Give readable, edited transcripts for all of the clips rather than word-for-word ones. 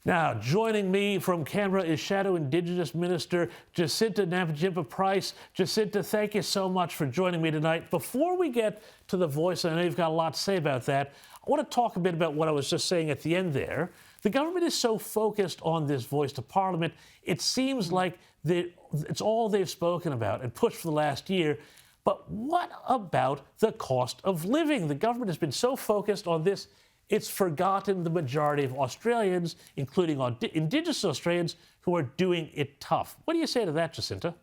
Now, joining me from Canberra is Shadow Indigenous Minister Jacinta Nampijinpa-Price. Jacinta, thank you so much for joining me tonight. Before we get to the voice, I know you've got a lot to say about that, I want to talk a bit about what I was just saying at the end there. The government is so focused on this voice to Parliament, it seems like it's all they've spoken about and pushed for the last year. But what about the cost of living? The government has been so focused on this, it's forgotten the majority of Australians, including Indigenous Australians, who are doing it tough. What do you say to that, Jacinta?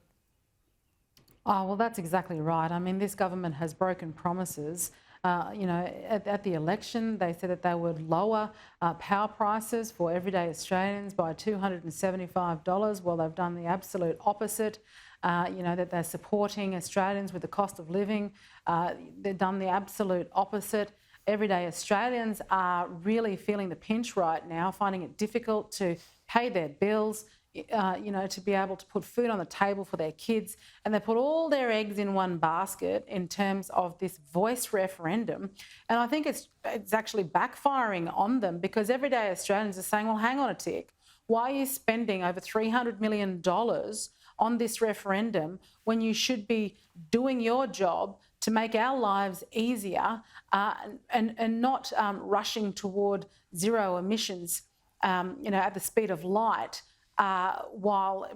Oh, well, that's exactly right. I mean, this government has broken promises. At the election, they said that they would lower power prices for everyday Australians by $275. Well, they've done the absolute opposite. That they're supporting Australians with the cost of living. They've done the absolute opposite. Everyday Australians are really feeling the pinch right now, finding it difficult to pay their bills, to be able to put food on the table for their kids. And they put all their eggs in one basket in terms of this voice referendum. And I think it's actually backfiring on them, because everyday Australians are saying, well, hang on a tick. Why are you spending over $300 million on this referendum when you should be doing your job to make our lives easier and not rushing toward zero emissions, at the speed of light, while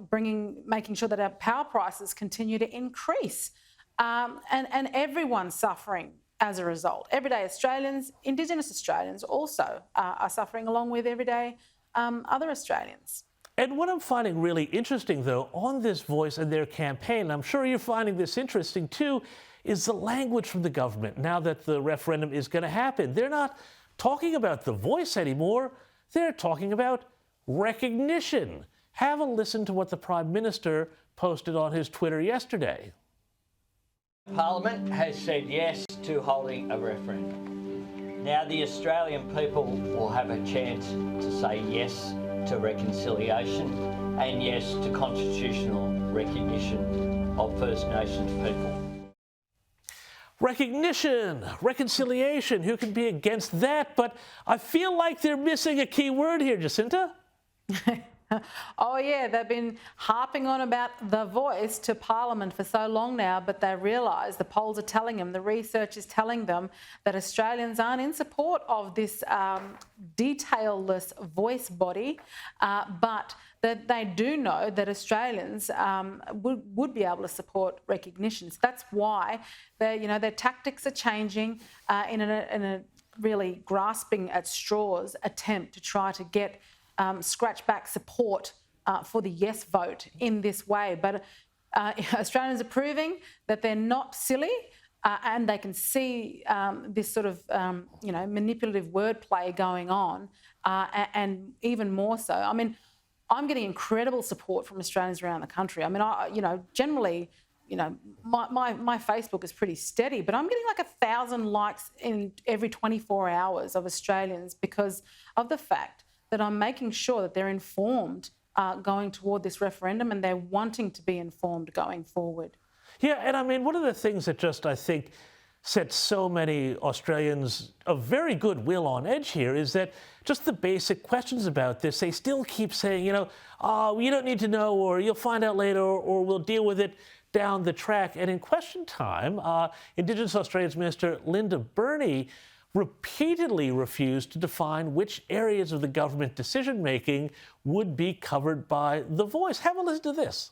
making sure that our power prices continue to increase, and everyone's suffering as a result. Everyday Australians, Indigenous Australians also are suffering, along with everyday other Australians. And what I'm finding really interesting, though, on this voice and their campaign, and I'm sure you're finding this interesting too, is the language from the government now that the referendum is going to happen. They're not talking about the voice anymore. They're talking about recognition. Have a listen to what the Prime Minister posted on his Twitter yesterday. Parliament has said yes to holding a referendum. Now the Australian people will have a chance to say yes to reconciliation and yes to constitutional recognition of First Nations people. Recognition, reconciliation, who can be against that? But I feel like they're missing a key word here, Jacinta. Oh, yeah, they've been harping on about the voice to Parliament for so long now, but they realise, the polls are telling them, the research is telling them, that Australians aren't in support of this detailless voice body, but that they do know that Australians would be able to support recognition. So that's why their tactics are changing in a really grasping at straws attempt to try to get scratch back support for the yes vote in this way. But Australians are proving that they're not silly, and they can see this sort of manipulative wordplay going on, and even more so. I mean, I'm getting incredible support from Australians around the country. I mean, generally, my Facebook is pretty steady, but I'm getting like 1,000 likes in every 24 hours of Australians because of the fact that I'm making sure that they're informed going toward this referendum, and they're wanting to be informed going forward. Yeah, and I mean, one of the things that just, I think, set so many Australians of very good will on edge here is that just the basic questions about this, they still keep saying, oh, you don't need to know, or you'll find out later, or we'll deal with it down the track. And in question time, Indigenous Australians Minister Linda Burney repeatedly refused to define which areas of the government decision-making would be covered by the voice. Have a listen to this.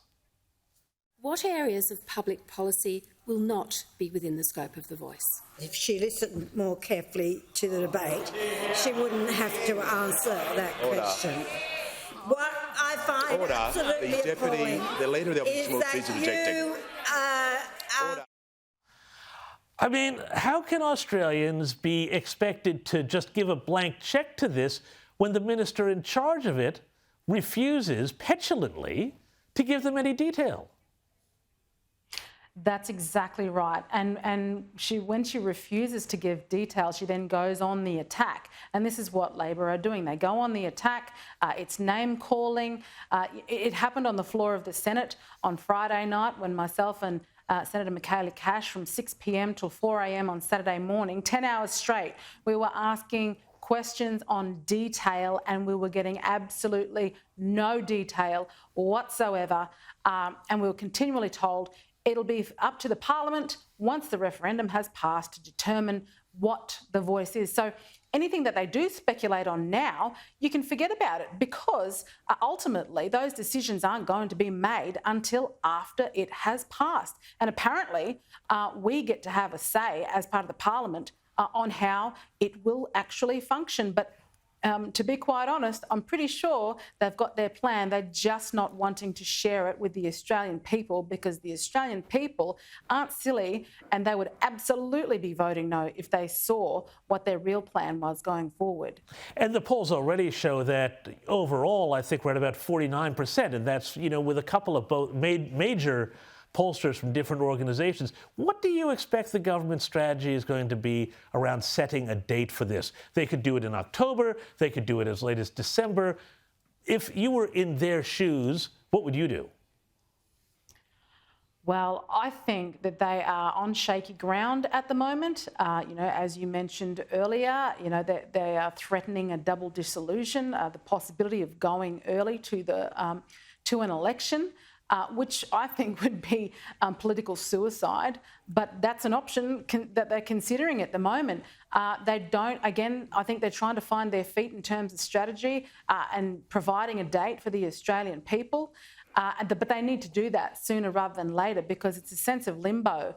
What areas of public policy will not be within the scope of the voice? If she listened more carefully to the debate, she wouldn't have to answer that question. What I find absolutely appalling the leader of the opposition is that I mean, how can Australians be expected to just give a blank check to this when the minister in charge of it refuses petulantly to give them any detail? That's exactly right. And when she refuses to give details, she then goes on the attack. And this is what Labor are doing. They go on the attack. It's name calling. It happened on the floor of the Senate on Friday night when myself and Senator Michaela Cash from 6 p.m. till 4 a.m. on Saturday morning, 10 hours straight, we were asking questions on detail, and we were getting absolutely no detail whatsoever. And we were continually told it'll be up to the Parliament once the referendum has passed to determine what the voice is. So anything that they do speculate on now, you can forget about it, because ultimately those decisions aren't going to be made until after it has passed. And apparently we get to have a say as part of the Parliament on how it will actually function. But to be quite honest, I'm pretty sure they've got their plan. They're just not wanting to share it with the Australian people, because the Australian people aren't silly, and they would absolutely be voting no if they saw what their real plan was going forward. And the polls already show that overall, I think we're at about 49%, and that's, you know, with a couple of both major pollsters from different organizations. What do you expect the government strategy is going to be around setting a date for this? They could do it in October, they could do it as late as December. If you were in their shoes, what would you do? Well, I think that they are on shaky ground at the moment. You know, as you mentioned earlier, you know, they are threatening a double dissolution, the possibility of going early to an election. Which I think would be political suicide, but that's an option that they're considering at the moment. They don't, again, I think they're trying to find their feet in terms of strategy and providing a date for the Australian people. But they need to do that sooner rather than later, because it's a sense of limbo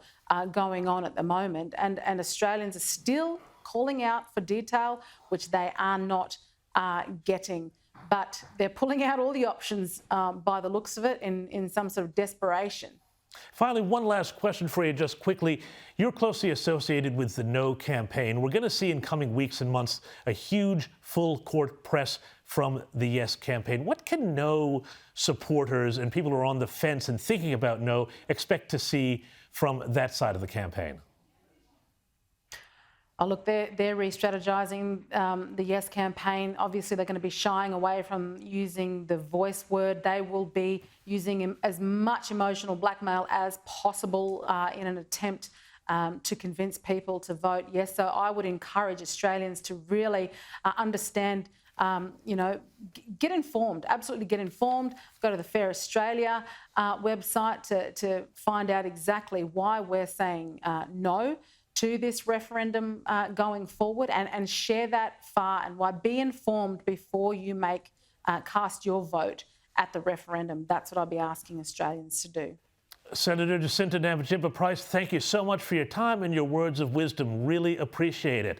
going on at the moment. And Australians are still calling out for detail, which they are not getting. But they're pulling out all the options by the looks of it in some sort of desperation. Finally, one last question for you, just quickly. You're closely associated with the No campaign. We're going to see in coming weeks and months a huge full-court press from the Yes campaign. What can No supporters and people who are on the fence and thinking about No expect to see from that side of the campaign? Oh, look, they're re-strategising the Yes campaign. Obviously, they're going to be shying away from using the voice word. They will be using as much emotional blackmail as possible in an attempt to convince people to vote yes. So I would encourage Australians to really understand, you know, get informed, absolutely get informed. Go to the Fair Australia website to find out exactly why we're saying no to this referendum going forward, and share that far and wide. Be informed before you cast your vote at the referendum. That's what I'll be asking Australians to do. Senator Jacinta Nampijinpa-Price, thank you so much for your time and your words of wisdom. Really appreciate it.